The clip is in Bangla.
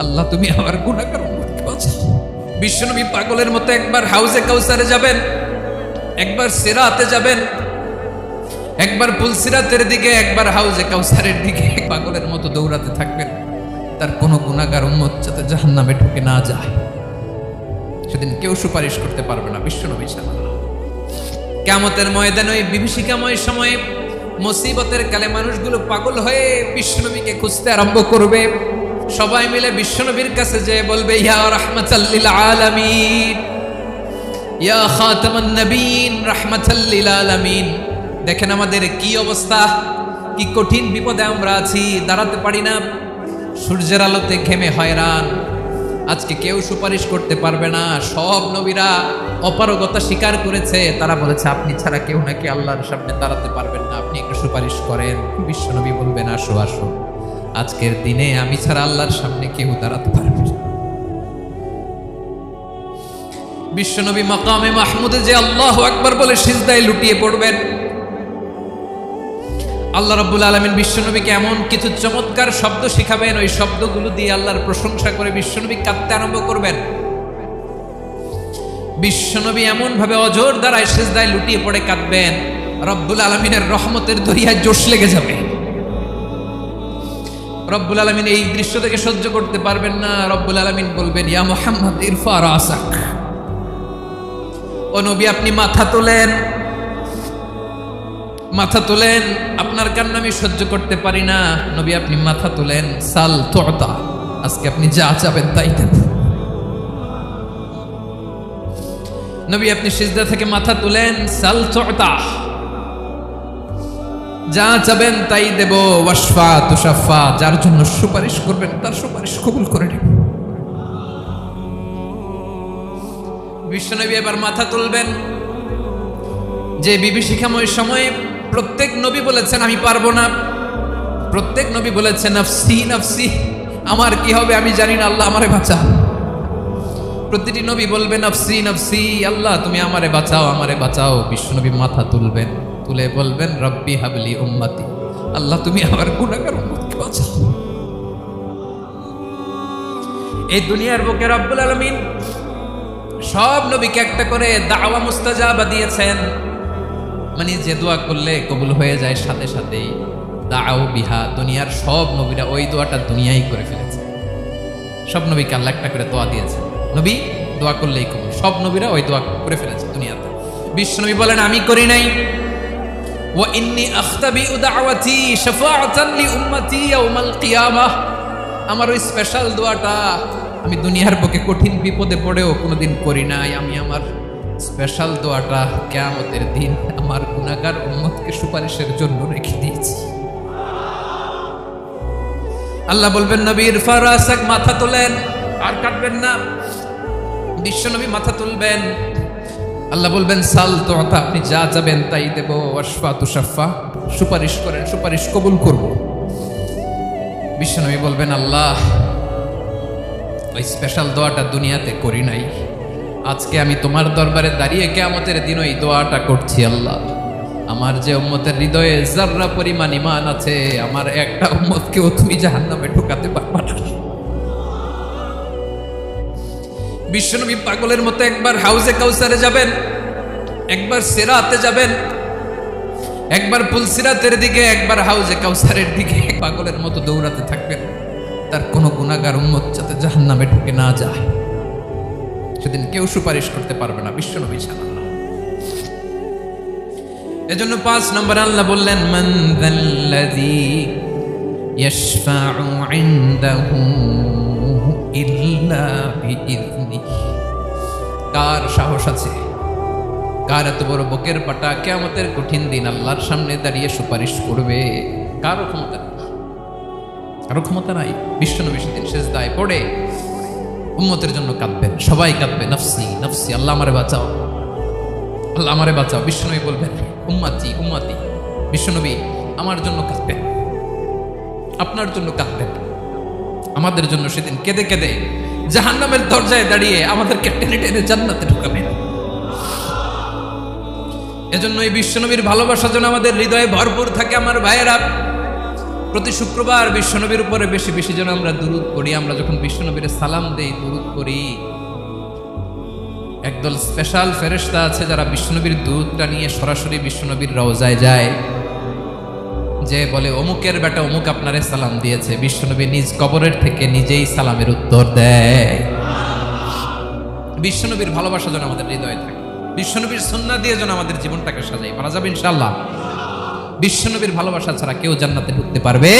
আল্লাহ তুমি আমার গুনাহগার উম্মতকে বাঁচাও। বিশ্বনবী পাগলের মতো একবার হাউজে কাউসারে যাবেন, একবার সিরাতে যাবেন, একবার পুলসিরাতের দিকে, একবার হাউজে কাউসারের দিকে পাগলের মতো দৌড়াতে থাকবেন। তার কোনো গুনাহগার উম্মত যাতে জাহান্নামে ঢুকে না যায়, সেদিন কেউ সুপারিশ করতে পারবে না বিশ্বনবী ছাড়া। কিয়ামতের ময়দানে ওই বিভীষিকাময় সময়ে মুসিবতের কালে মানুষগুলো পাগল হয়ে বিশ্বনবীকে খুঁজতে আরম্ভ করবে। সবাই মিলে বিশ্বনবীর কাছে যেয়ে বলবে, ইয়া রাহমাতাল লিল আলামিন, ইয়া খাতামান নবীন, রাহমাতাল লিল আলামিন। দেখেন আমাদের কি অবস্থা, কি কঠিন বিপদে আমরা আছি, দাঁড়াতে পারি না, সূর্যের আলোতে ঘেমে হয়রান। আজকে কেউ সুপারিশ করতে পারবে না। সব নবীরা অপারগতা স্বীকার করেছে, তারা বলেছে আপনি ছাড়া কেউ নাকি আল্লাহর সামনে দাঁড়াতে পারবেন না, আপনি একটু সুপারিশ করেন। বিশ্বনবী বলবেন, আসো আসো, আজকের দিনে আমি ছাড়া আল্লাহর সামনে কেউ দাঁড়াতে পারবে না। বিশ্বনবী মাকামে মাহমুদে যে আল্লাহু আকবার বলে সিজদায় লুটিয়ে পড়বেন, আল্লাহ রাব্বুল আলামিন বিশ্বনবীকে এমন কিছু চমৎকার শব্দ শিখাবেন, ওই শব্দগুলো দিয়ে আল্লাহর প্রশংসা করে বিশ্বনবী কাঁদতে আরম্ভ করবেন। বিশ্বনবী এমন ভাবে অজর দ্বারায় সিজদায় লুটিয়ে পড়ে কাঁদবেন, রব্বুল আলামিনের রহমতের দরিয়ায় জোশ লেগে যাবে। রব্বুল আলামিন এই দৃশ্য থেকে সহ্য করতে পারবেন না। রব্বুল আলামিন বলবেন, ইয়া মুহাম্মদ ইরফা রাসাক, ও নবী আপনি মাথা তোলেন, মাথা তোলেন, আপনার কান্না আমি সহ্য করতে পারি না। নবী আপনি মাথা তোলেন, সাল তুতা, আজকে আপনি যা চাবেন তাই দেব। নবী আপনি সিজদা থেকে মাথা তুলেন, সাল তুতা, যা চাবেন তাই দেব। ওয়াশফা তুশাফা, যার জন্য সুপারিশ করবেন তার সুপারিশ কবুল করে নেব। বিশ্বনবী এবার মাথা তুলবেন। যে বিভীষিকাময় সময়ে প্রত্যেক নবী বলেছেন আমি পারবো না, প্রত্যেক নবী বলেছেন নাফসি নাফসি, আমার কি হবে আমি জানি না, আল্লাহ আমারে বাঁচাও। প্রতিটি নবী বলবেন নাফসি নাফসি, আল্লাহ তুমি আমারে বাঁচাও, আমারে বাঁচাও। বিশ্বনবী মাথা তুলবেন, তুলে বলবেন রব্বি হাবলি উম্মতি, আল্লাহ তুমি আমার গুনাহগার উম্মতকে বাঁচাও। এই দুনিয়ার বুকে রব্বুল আলামিন সব নবীকে একটা করে দাওয়া মুস্তাজাবা দিয়েছেন, মানে যে দোয়া করলে কবুল হয়ে যায় সাথে সাথেই। দাও বিহা, দুনিয়ার সব নবীরা ওই দোয়াটা দুনিয়ায় করে ফেলেছে। সব নবীকে আল্লাহ একটা করে দোয়া দিয়েছেন, নবী দোয়া করলেই কবুল। সব নবীরা ওই দোয়া করে ফেলেছে দুনিয়াতে। বিশ্বনবী বলেন আমি করি নাই। ওয়া ইন্নী আখতাবিউ দাওয়াতি শাফাআতান লি উম্মতি ইয়াউমাল কিয়ামাহ, আমার ওই স্পেশাল দোয়াটা আমি দুনিয়ার বুকে কঠিন বিপদে পড়েও কোনোদিন করি নাই। আমি আমার স্পেশাল দোয়াটা কিয়ামতের দিন আমার গুনাহগার উম্মতকে সুপারিশের জন্য রেখে দিয়েছি। আল্লাহ বলবেন নবী ইরফা রাসাক, মাথা তোলেন, আর কাটবেন না। বিশ্বনবী মাথা তুলবেন, আল্লাহ বলবেন সাল তুতা, আপনি যা চাবেন তাই দেব। ওয়াশফা তুশাফা, সুপারিশ করেন, সুপারিশ কবুল করব। বিশ্বনবী বলবেন আল্লাহ ওই স্পেশাল দোয়াটা দুনিয়াতে করি নাই, আজকে আমি তোমার দরবারে দাঁড়িয়ে কিয়ামতের দিন ওই দোয়াটা করছি। আল্লাহ আমার যে উম্মতের হৃদয়ে যাররা পরিমাণ ঈমান আছে, আমার একটা উম্মতকেও তুমি জাহান্নামে ঢোকাতে পারবে না। বিশ্বনবী পাগলের মতো একবার হাউজে কাউসারে যাবেন, একবার সিরাতে যাবেন, একবার পুলসিরাতের দিকে, একবার হাউজে কাউসারের দিকে পাগলের মতো দৌড়াতে থাকবেন। তার কোনো গুনাহগার উম্মত যাতে জাহান্নামে ঢুকে না যায়, সেদিন কেউ সুপারিশ করতে পারবে না বিশ্বনবী ছাড়া। এজন্য 5 নম্বর আল্লাহ বললেন মান যাল্লাযী ইয়াশফাউ ইনদাহু ইল্লা বিইযনিহি, কার সাহস আছে, কার এত বড় বুকের পাটা কিয়ামতের কঠিন দিন আল্লাহর সামনে দাঁড়িয়ে সুপারিশ করবে? কারো ক্ষমতা নেই, কারো ক্ষমতা নাই। বিশ্বনবী সেদিন সিজদায় পড়ে উম্মতের জন্য কাঁদবেন, সবাই কাঁদবে নাফসি নাফসি, আল্লাহ আমারে বাঁচাও, আল্লাহ আমারে বাঁচাও। বিশ্বনবী বলবেন উম্মতি উম্মতি, বিশ্বনবী আমার জন্য কাঁদবেন, আপনার জন্য কাঁদবেন, আমাদের জন্য সেদিন কেঁদে কেঁদে জাহান্নামের দরজায় দাঁড়িয়ে আমাদেরকে টেনে টেনে জান্নাতে ঢুকাবেন। এজন্য এই বিশ্বনবীর ভালোবাসা যেন আমাদের হৃদয়ে ভরপুর থাকে। আমার ভাইয়েরা, প্রতি শুক্রবার বিশ্বনবীর উপরে বেশি বেশি যেন আমরা দুরূদ পড়ি। আমরা যখন বিশ্বনবীর সালাম দেই, দুরূদ পড়ি, একদল স্পেশাল ফেরেশতা আছে যারা বিশ্বনবীর দুরূদটা নিয়ে সরাসরি বিশ্বনবীর রওজায় যায়, যে বলে অমুকের বেটা অমুক আপনারে সালাম দিয়েছে। বিশ্বনবী নিজ কবরের থেকে নিজেই সালামের উত্তর দেয়। বিশ্বনবীর ভালোবাসা যেন আমাদের হৃদয়ে থাকে, বিশ্বনবীর সুন্নাহ দিয়ে যেন আমাদের জীবনটাকে সাজাই। পারা যাবে ইনশাআল্লাহ। বিশ্বনবীর ভালোবাসা ছাড়া কেউ জান্নাতে ঢুকতে পারবে